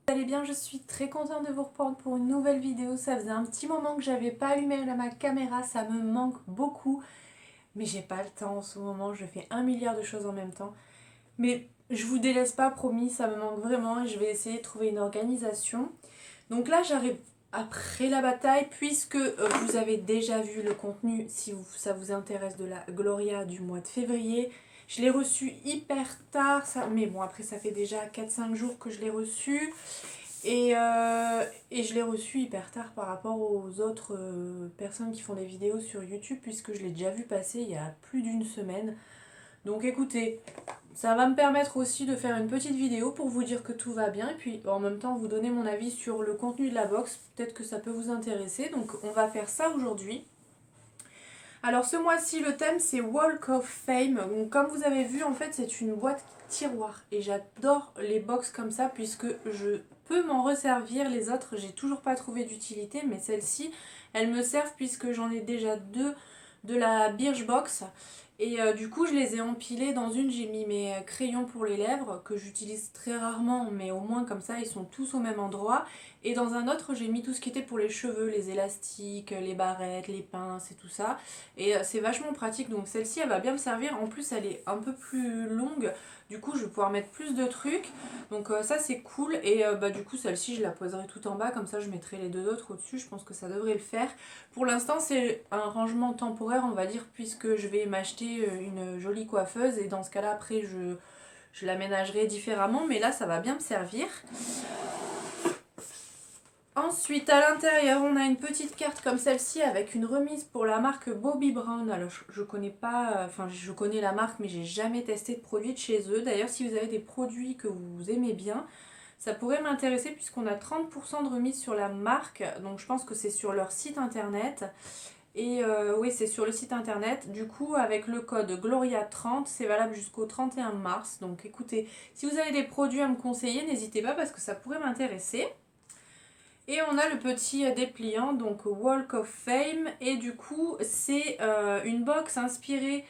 Vous allez bien, je suis très contente de vous reprendre pour une nouvelle vidéo. Ça faisait un petit moment que j'avais pas allumé ma caméra, ça me manque beaucoup. Mais j'ai pas le temps en ce moment, je fais un milliard de choses en même temps. Mais je vous délaisse pas, promis, ça me manque vraiment et je vais essayer de trouver une organisation. Donc là, j'arrive après la bataille, puisque vous avez déjà vu le contenu, si ça vous intéresse, de la Gloria du mois de février. Je l'ai reçu hyper tard, mais bon, après ça fait déjà 4-5 jours que je l'ai reçu. Et je l'ai reçu hyper tard par rapport aux autres personnes qui font des vidéos sur YouTube, puisque je l'ai déjà vu passer il y a plus d'une semaine. Donc écoutez, ça va me permettre aussi de faire une petite vidéo pour vous dire que tout va bien et puis en même temps vous donner mon avis sur le contenu de la box. Peut-être que ça peut vous intéresser. Donc on va faire ça aujourd'hui. Alors ce mois-ci le thème c'est Walk of Fame. Donc comme vous avez vu en fait c'est une boîte tiroir et j'adore les box comme ça puisque je peux m'en resservir. Les autres j'ai toujours pas trouvé d'utilité mais celle-ci elles me servent puisque j'en ai déjà deux de la Birchbox. Et du coup, je les ai empilés. Dans une, j'ai mis mes crayons pour les lèvres, que j'utilise très rarement, mais au moins comme ça, ils sont tous au même endroit. Et dans un autre, j'ai mis tout ce qui était pour les cheveux, les élastiques, les barrettes, les pinces et tout ça. Et c'est vachement pratique, donc celle-ci, elle va bien me servir. En plus, elle est un peu plus longue, du coup, je vais pouvoir mettre plus de trucs. Donc ça, c'est cool. Et du coup, celle-ci, je la poserai tout en bas, comme ça, je mettrai les deux autres au-dessus. Je pense que ça devrait le faire. Pour l'instant, c'est un rangement temporaire, on va dire, puisque je vais m'acheter une jolie coiffeuse et dans ce cas-là, après, je l'aménagerai différemment, mais là, ça va bien me servir. Ensuite, à l'intérieur, on a une petite carte comme celle-ci avec une remise pour la marque Bobbi Brown. Alors, je connais pas, enfin, je connais la marque, mais j'ai jamais testé de produit de chez eux. D'ailleurs, si vous avez des produits que vous aimez bien, ça pourrait m'intéresser puisqu'on a 30% de remise sur la marque. Donc, je pense que c'est sur leur site internet. Et oui, c'est sur le site internet. Du coup, avec le code Gloria30, c'est valable jusqu'au 31 mars. Donc écoutez, si vous avez des produits à me conseiller, n'hésitez pas parce que ça pourrait m'intéresser. Et on a le petit dépliant, donc Walk of Fame. Et du coup, c'est une box inspirée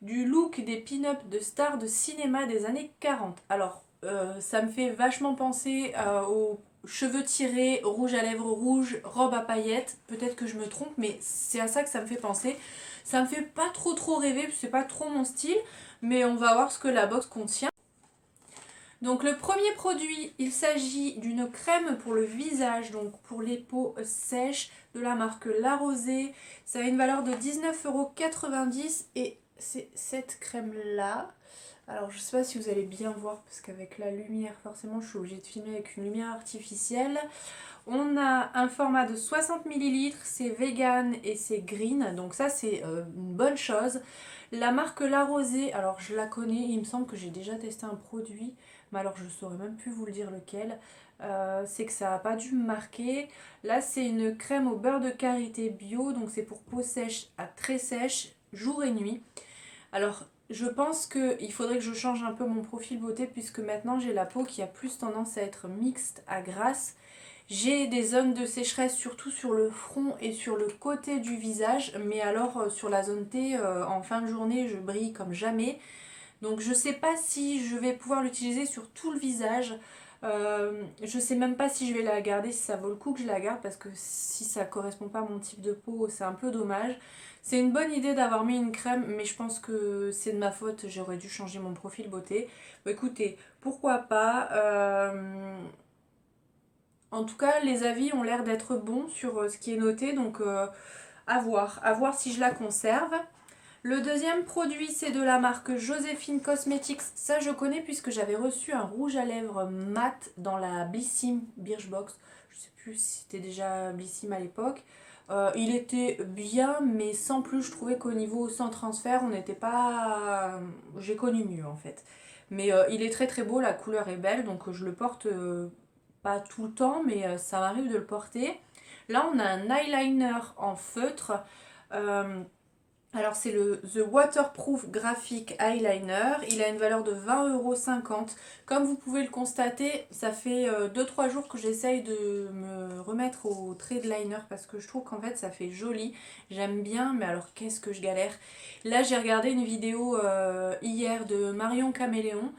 du look des pin-up de stars de cinéma des années 40. Alors, ça me fait vachement penser aux cheveux tirés, rouge à lèvres rouge, robe à paillettes. Peut-être que je me trompe, mais c'est à ça que ça me fait penser. Ça me fait pas trop rêver, c'est pas trop mon style, mais on va voir ce que la box contient. Donc le premier produit, il s'agit d'une crème pour le visage, donc pour les peaux sèches, de la marque La Rosée. Ça a une valeur de 19,90 € et c'est cette crème là. Alors je sais pas si vous allez bien voir parce qu'avec la lumière forcément je suis obligée de filmer avec une lumière artificielle. On a un format de 60 ml, c'est vegan et c'est green, donc ça c'est une bonne chose. La marque La Rosée, alors je la connais, il me semble que j'ai déjà testé un produit, mais alors je saurais même plus vous le dire lequel. C'est que ça n'a pas dû me marquer. Là c'est une crème au beurre de karité bio, donc c'est pour peau sèche à très sèche, jour et nuit. Alors je pense qu'il faudrait que je change un peu mon profil beauté puisque maintenant j'ai la peau qui a plus tendance à être mixte à grasse. J'ai des zones de sécheresse surtout sur le front et sur le côté du visage, mais alors sur la zone T, en fin de journée, je brille comme jamais. Donc je sais pas si je vais pouvoir l'utiliser sur tout le visage. Je sais même pas si je vais la garder, si ça vaut le coup que je la garde, parce que si ça correspond pas à mon type de peau, c'est un peu dommage. C'est une bonne idée d'avoir mis une crème, mais je pense que c'est de ma faute, j'aurais dû changer mon profil beauté. Bon, écoutez, pourquoi pas. En tout cas, les avis ont l'air d'être bons sur ce qui est noté, donc à voir si je la conserve. Le deuxième produit, c'est de la marque Joséphine Cosmetics. Ça, je connais puisque j'avais reçu un rouge à lèvres mat dans la Blissim Birchbox. Je sais plus si c'était déjà Blissim à l'époque. Il était bien, mais sans plus, je trouvais qu'au niveau sans transfert, on n'était pas... J'ai connu mieux en fait. Mais il est très beau, la couleur est belle, donc je le porte pas tout le temps, mais ça m'arrive de le porter. Là, on a un eyeliner en feutre. Euh, alors c'est le The Waterproof Graphic Eyeliner, il a une valeur de 20,50 €. Comme vous pouvez le constater, ça fait 2-3 jours que j'essaye de me remettre au trait de liner parce que je trouve qu'en fait ça fait joli, j'aime bien, mais alors qu'est-ce que je galère. Là j'ai regardé une vidéo hier de Marion Caméléon.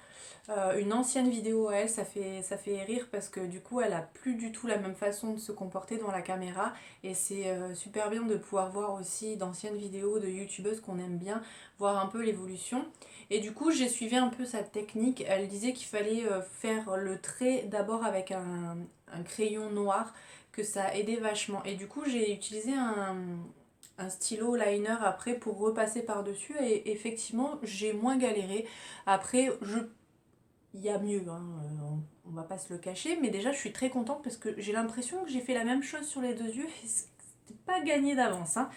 une ancienne vidéo à elle, ça fait rire parce que du coup elle a plus du tout la même façon de se comporter dans la caméra et c'est super bien de pouvoir voir aussi d'anciennes vidéos de youtubeuses qu'on aime bien, voir un peu l'évolution. Et du coup j'ai suivi un peu sa technique, elle disait qu'il fallait faire le trait d'abord avec un crayon noir, que ça aidait vachement. Et du coup j'ai utilisé un stylo liner après pour repasser par dessus et effectivement j'ai moins galéré. Après il y a mieux, hein, on va pas se le cacher, mais déjà je suis très contente parce que j'ai l'impression que j'ai fait la même chose sur les deux yeux et c'était pas gagné d'avance, hein.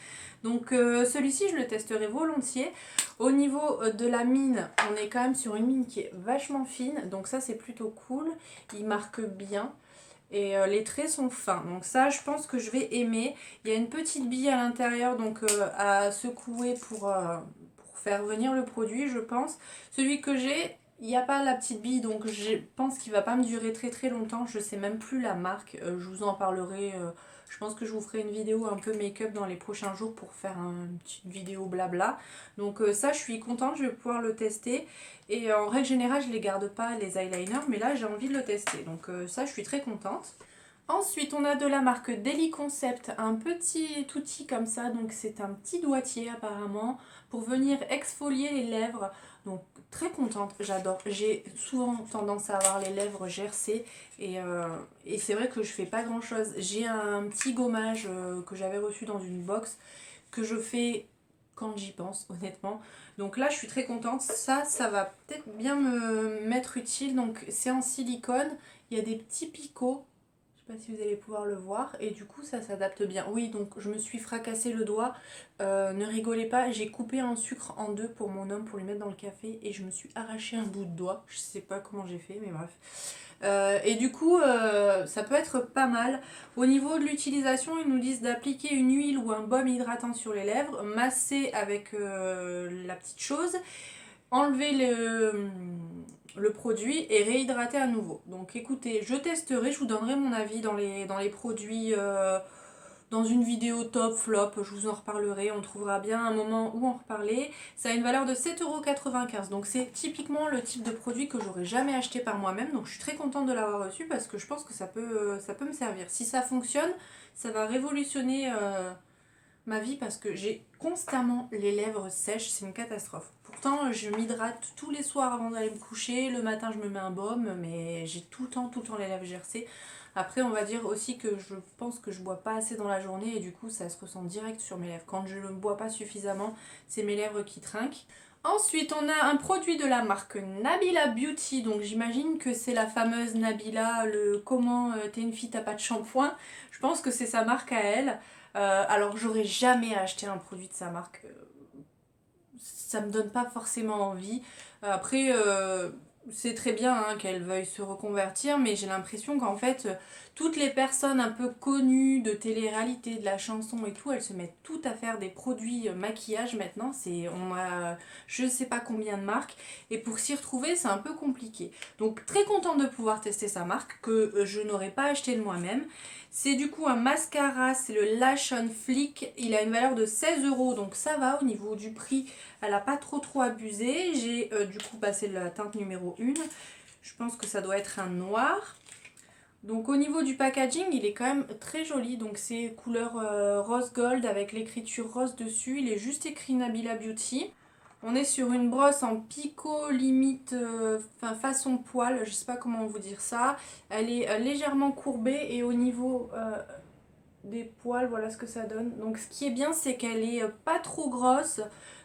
Donc celui-ci je le testerai volontiers. Au niveau de la mine, on est quand même sur une mine qui est vachement fine, donc ça c'est plutôt cool, il marque bien. Et les traits sont fins, donc ça je pense que je vais aimer. Il y a une petite bille à l'intérieur, donc à secouer pour faire venir le produit, je pense. Celui que j'ai, il n'y a pas la petite bille, donc je pense qu'il va pas me durer très très longtemps. Je sais même plus la marque, je vous en parlerai. Je pense que je vous ferai une vidéo un peu make-up dans les prochains jours pour faire une petite vidéo blabla. Donc ça je suis contente, je vais pouvoir le tester. Et en règle générale, je les garde pas les eyeliners, mais là j'ai envie de le tester. Donc ça, je suis très contente. Ensuite, on a de la marque Daily Concept, un petit outil comme ça. Donc c'est un petit doigtier apparemment pour venir exfolier les lèvres. Donc très contente, j'adore. J'ai souvent tendance à avoir les lèvres gercées et c'est vrai que je fais pas grand chose. J'ai un petit gommage que j'avais reçu dans une box que je fais quand j'y pense, honnêtement. Donc là, je suis très contente. Ça va peut-être bien me m'être utile. Donc c'est en silicone. Il y a des petits picots. Je sais pas si vous allez pouvoir le voir. Et du coup, ça s'adapte bien. Oui, donc je me suis fracassé le doigt. Ne rigolez pas. J'ai coupé un sucre en deux pour mon homme pour lui mettre dans le café. Et je me suis arraché un bout de doigt. Je sais pas comment j'ai fait, mais bref. Et du coup, ça peut être pas mal. Au niveau de l'utilisation, ils nous disent d'appliquer une huile ou un baume hydratant sur les lèvres, masser avec la petite chose, enlever le produit et réhydrater à nouveau. Donc écoutez, je testerai, je vous donnerai mon avis dans les produits dans une vidéo top, flop, je vous en reparlerai, on trouvera bien un moment où en reparler. Ça a une valeur de 7,95 €, donc c'est typiquement le type de produit que j'aurais jamais acheté par moi-même, donc je suis très contente de l'avoir reçu parce que je pense que ça peut me servir. Si ça fonctionne, ça va révolutionner ma vie parce que j'ai constamment les lèvres sèches, c'est une catastrophe. Pourtant, je m'hydrate tous les soirs avant d'aller me coucher, le matin je me mets un baume, mais j'ai tout le temps les lèvres gercées. Après, on va dire aussi que je pense que je bois pas assez dans la journée et du coup, ça se ressent direct sur mes lèvres. Quand je ne bois pas suffisamment, c'est mes lèvres qui trinquent. Ensuite, on a un produit de la marque Nabila Beauty, donc j'imagine que c'est la fameuse Nabila, le comment t'es une fille, t'as pas de shampoing. Je pense que c'est sa marque à elle. Alors j'aurais jamais acheté un produit de sa marque, ça me donne pas forcément envie. Après, c'est très bien hein, qu'elle veuille se reconvertir, mais j'ai l'impression qu'en fait, toutes les personnes un peu connues de télé-réalité, de la chanson et tout, elles se mettent toutes à faire des produits maquillage maintenant. On a je sais pas combien de marques, et pour s'y retrouver, c'est un peu compliqué. Donc très contente de pouvoir tester sa marque, que je n'aurais pas acheté de moi-même. C'est du coup un mascara, c'est le Lash on Flick. Il a une valeur de 16 €, donc ça va au niveau du prix. Elle n'a pas trop abusé. J'ai du coup passé la teinte numéro 1. Je pense que ça doit être un noir. Donc au niveau du packaging, il est quand même très joli. Donc c'est couleur rose gold avec l'écriture rose dessus. Il est juste écrit Nabila Beauty. On est sur une brosse en picot limite façon poil, je sais pas comment vous dire ça. Elle est légèrement courbée et au niveau des poils, voilà ce que ça donne. Donc ce qui est bien, c'est qu'elle est pas trop grosse.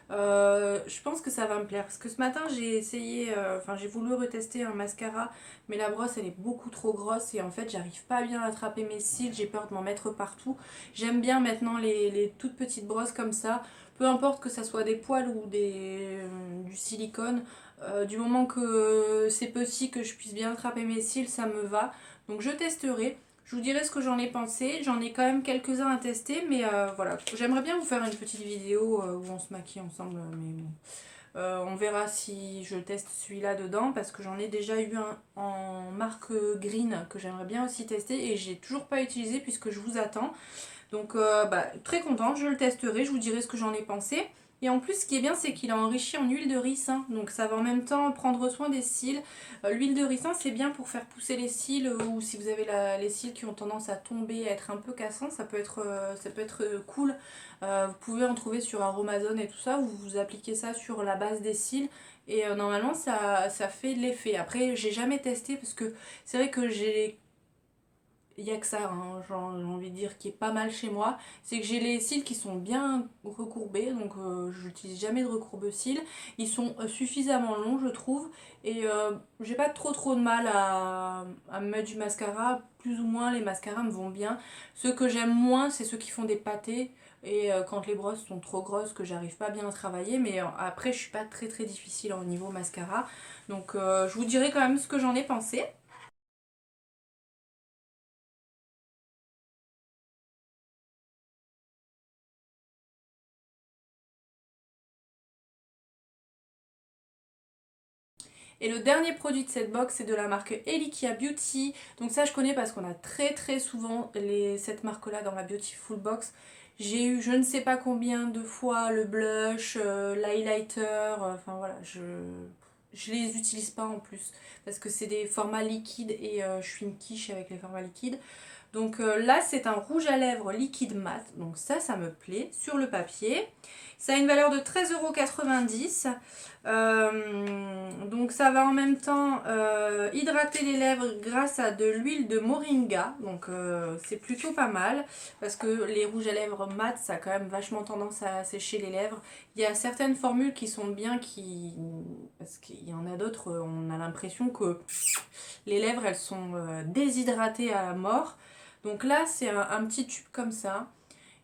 Je pense que ça va me plaire parce que ce matin j'ai essayé, j'ai voulu retester un mascara, mais la brosse elle est beaucoup trop grosse et en fait j'arrive pas bien à attraper mes cils, j'ai peur de m'en mettre partout. J'aime bien maintenant les toutes petites brosses comme ça, peu importe que ça soit des poils ou du silicone, du moment que c'est petit, que je puisse bien attraper mes cils, ça me va. Donc je testerai. Je vous dirai ce que j'en ai pensé. J'en ai quand même quelques-uns à tester, mais voilà. J'aimerais bien vous faire une petite vidéo où on se maquille ensemble, mais bon. On verra si je teste celui-là dedans, parce que j'en ai déjà eu un en marque Green que j'aimerais bien aussi tester et j'ai toujours pas utilisé puisque je vous attends. Donc très contente, je le testerai, je vous dirai ce que j'en ai pensé. Et en plus, ce qui est bien, c'est qu'il est enrichi en huile de ricin. Donc ça va en même temps prendre soin des cils. L'huile de ricin, c'est bien pour faire pousser les cils ou si vous avez les cils qui ont tendance à tomber, à être un peu cassants, ça peut être cool. Vous pouvez en trouver sur Aromazone et tout ça. Vous appliquez ça sur la base des cils. Et normalement, ça fait l'effet. Après, j'ai jamais testé parce que c'est vrai que il n'y a que ça, hein, j'ai envie de dire, qui est pas mal chez moi. C'est que j'ai les cils qui sont bien recourbés, donc je n'utilise jamais de recourbe-cils. Ils sont suffisamment longs, je trouve, et j'ai pas trop de mal à me mettre du mascara. Plus ou moins, les mascaras me vont bien. Ceux que j'aime moins, c'est ceux qui font des pâtés. Et quand les brosses sont trop grosses, que j'arrive pas bien à travailler. Mais après, je suis pas très difficile au niveau mascara. Donc je vous dirai quand même ce que j'en ai pensé. Et le dernier produit de cette box, c'est de la marque Elikia Beauty. Donc ça, je connais parce qu'on a très souvent cette marque-là dans la Beautiful Box. J'ai eu je ne sais pas combien de fois le blush, l'highlighter, enfin voilà, je les utilise pas en plus parce que c'est des formats liquides et je suis une quiche avec les formats liquides. Donc là, c'est un rouge à lèvres liquide mat. Donc ça me plaît sur le papier. Ça a une valeur de 13,90 €. Donc ça va en même temps hydrater les lèvres grâce à de l'huile de moringa. Donc c'est plutôt pas mal parce que les rouges à lèvres mat, ça a quand même vachement tendance à sécher les lèvres. Il y a certaines formules qui sont bien, parce qu'il y en a d'autres, on a l'impression que les lèvres, elles sont déshydratées à la mort. Donc là, c'est un petit tube comme ça.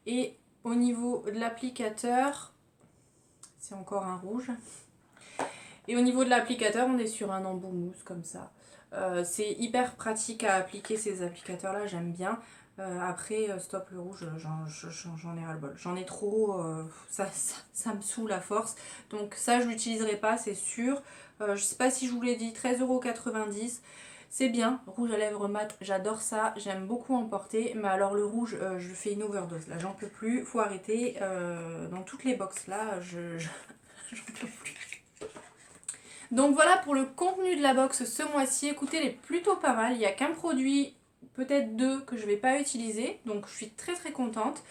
Et au niveau de l'applicateur, c'est encore un rouge. Et au niveau de l'applicateur, on est sur un embout mousse comme ça. C'est hyper pratique à appliquer ces applicateurs-là, j'aime bien. Après, stop le rouge, j'en ai ras-le-bol. J'en ai trop, ça me saoule à force. Donc ça, je ne l'utiliserai pas, c'est sûr. Je sais pas si je vous l'ai dit, 13,90 €. C'est bien, rouge à lèvres mat, j'adore ça, j'aime beaucoup en porter. Mais alors le rouge, je fais une overdose, là j'en peux plus, faut arrêter. Dans toutes les box là, j'en peux plus. Donc voilà pour le contenu de la box ce mois-ci. Écoutez, elle est plutôt pas mal. Il n'y a qu'un produit, peut-être deux, que je ne vais pas utiliser. Donc je suis très contente.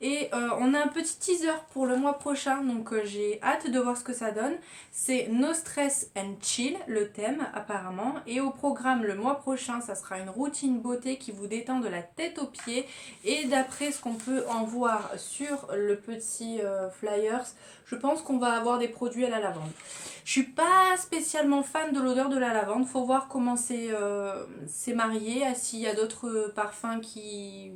Et on a un petit teaser pour le mois prochain, donc j'ai hâte de voir ce que ça donne. C'est No Stress and Chill, le thème apparemment. Et au programme le mois prochain, ça sera une routine beauté qui vous détend de la tête aux pieds. Et d'après ce qu'on peut en voir sur le petit flyers, je pense qu'on va avoir des produits à la lavande. Je suis pas spécialement fan de l'odeur de la lavande, faut voir comment c'est marié, s'il y a d'autres parfums qui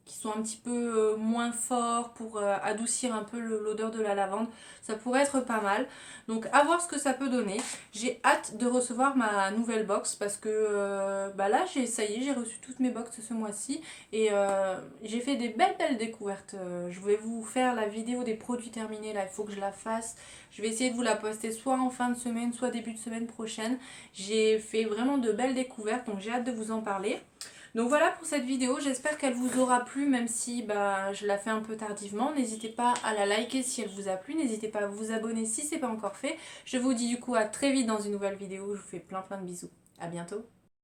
sont un petit peu moins forts pour adoucir un peu l'odeur de la lavande. Ça pourrait être pas mal. Donc à voir ce que ça peut donner. J'ai hâte de recevoir ma nouvelle box parce que bah là ça y est, j'ai reçu toutes mes box ce mois-ci et j'ai fait des belles découvertes. Je vais vous faire la vidéo des produits terminés là, il faut que je la fasse. Je vais essayer de vous la poster soit en fin de semaine, soit début de semaine prochaine. J'ai fait vraiment de belles découvertes, donc j'ai hâte de vous en parler. Donc voilà pour cette vidéo, j'espère qu'elle vous aura plu même si je la fais un peu tardivement. N'hésitez pas à la liker si elle vous a plu, n'hésitez pas à vous abonner si ce n'est pas encore fait. Je vous dis du coup à très vite dans une nouvelle vidéo, je vous fais plein de bisous. À bientôt.